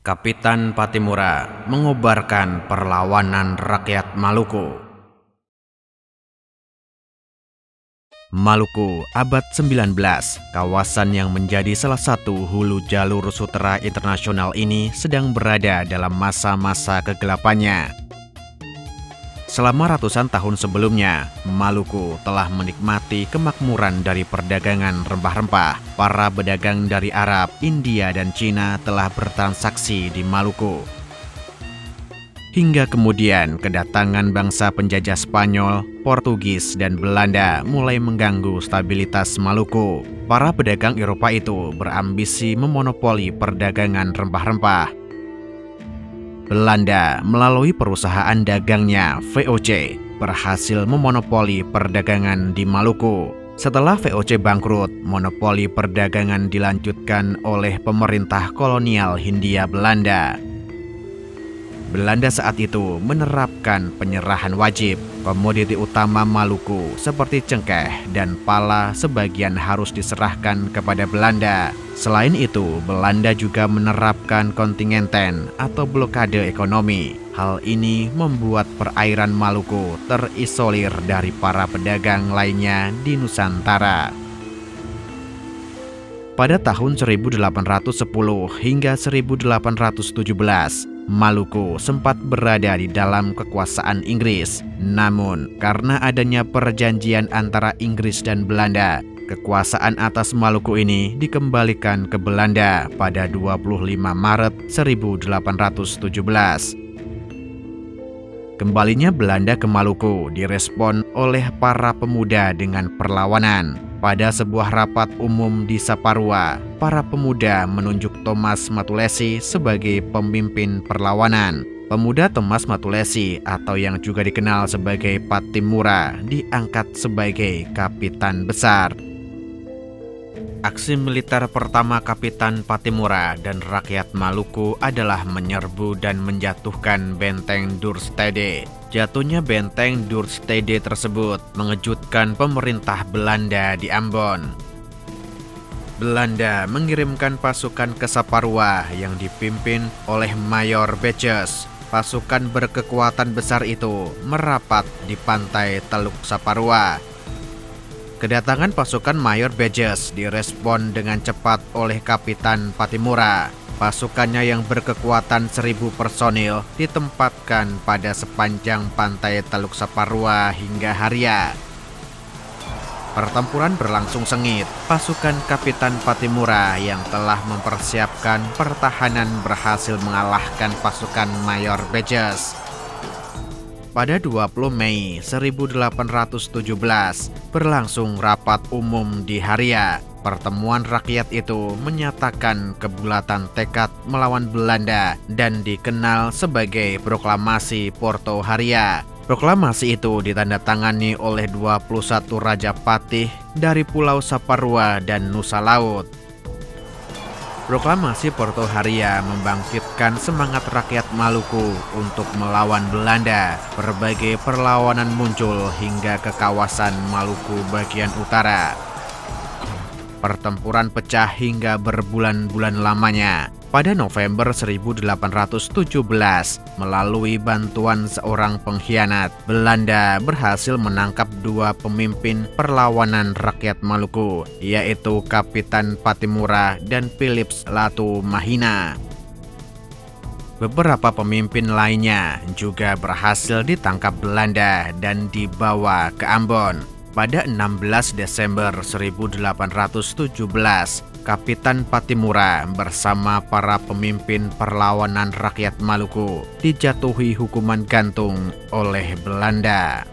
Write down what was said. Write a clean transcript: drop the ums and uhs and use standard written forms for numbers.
Kapitan Patimura mengobarkan perlawanan rakyat Maluku. Maluku abad 19, kawasan yang menjadi salah satu hulu jalur sutera internasional ini sedang berada dalam masa-masa kegelapannya. Selama ratusan tahun sebelumnya, Maluku telah menikmati kemakmuran dari perdagangan rempah-rempah. Para pedagang dari Arab, India, dan Cina telah bertransaksi di Maluku. Hingga kemudian kedatangan bangsa penjajah Spanyol, Portugis, dan Belanda mulai mengganggu stabilitas Maluku. Para pedagang Eropa itu berambisi memonopoli perdagangan rempah-rempah. Belanda melalui perusahaan dagangnya VOC berhasil memonopoli perdagangan di Maluku. Setelah VOC bangkrut, monopoli perdagangan dilanjutkan oleh pemerintah kolonial Hindia Belanda. Belanda saat itu menerapkan penyerahan wajib. Komoditi utama Maluku seperti cengkeh dan pala sebagian harus diserahkan kepada Belanda. Selain itu, Belanda juga menerapkan kontingenten atau blokade ekonomi. Hal ini membuat perairan Maluku terisolir dari para pedagang lainnya di Nusantara. Pada tahun 1810 hingga 1817, Maluku sempat berada di dalam kekuasaan Inggris. Namun, karena adanya perjanjian antara Inggris dan Belanda, kekuasaan atas Maluku ini dikembalikan ke Belanda pada 25 Maret 1817. Kembalinya Belanda ke Maluku direspon oleh para pemuda dengan perlawanan. Pada sebuah rapat umum di Saparua, para pemuda menunjuk Thomas Matulesi sebagai pemimpin perlawanan. Pemuda Thomas Matulesi atau yang juga dikenal sebagai Patimura diangkat sebagai kapitan besar. Aksi militer pertama Kapitan Patimura dan rakyat Maluku adalah menyerbu dan menjatuhkan benteng Duurstede. Jatuhnya benteng Duurstede tersebut mengejutkan pemerintah Belanda di Ambon. Belanda mengirimkan pasukan ke Saparua yang dipimpin oleh Mayor Beches. Pasukan berkekuatan besar itu merapat di pantai Teluk Saparua. Kedatangan pasukan Mayor Beches direspon dengan cepat oleh Kapitan Patimura. Pasukannya yang berkekuatan 1.000 personil ditempatkan pada sepanjang pantai Teluk Saparua hingga Haria. Pertempuran berlangsung sengit. Pasukan Kapitan Patimura yang telah mempersiapkan pertahanan berhasil mengalahkan pasukan Mayor Beches. Pada 20 Mei 1817 berlangsung rapat umum di Haria. Pertemuan rakyat itu menyatakan kebulatan tekad melawan Belanda dan dikenal sebagai Proklamasi Porto Haria. Proklamasi itu ditandatangani oleh 21 Raja Patih dari Pulau Saparua dan Nusa Laut. Proklamasi Porto Haria membangkitkan semangat rakyat Maluku untuk melawan Belanda. Berbagai perlawanan muncul hingga ke kawasan Maluku bagian utara. Pertempuran pecah hingga berbulan-bulan lamanya. Pada November 1817, melalui bantuan seorang pengkhianat, Belanda berhasil menangkap dua pemimpin perlawanan rakyat Maluku, yaitu Kapitan Patimura dan Philips Latu Mahina. Beberapa pemimpin lainnya juga berhasil ditangkap Belanda dan dibawa ke Ambon. Pada 16 Desember 1817, Kapitan Patimura bersama para pemimpin perlawanan rakyat Maluku dijatuhi hukuman gantung oleh Belanda.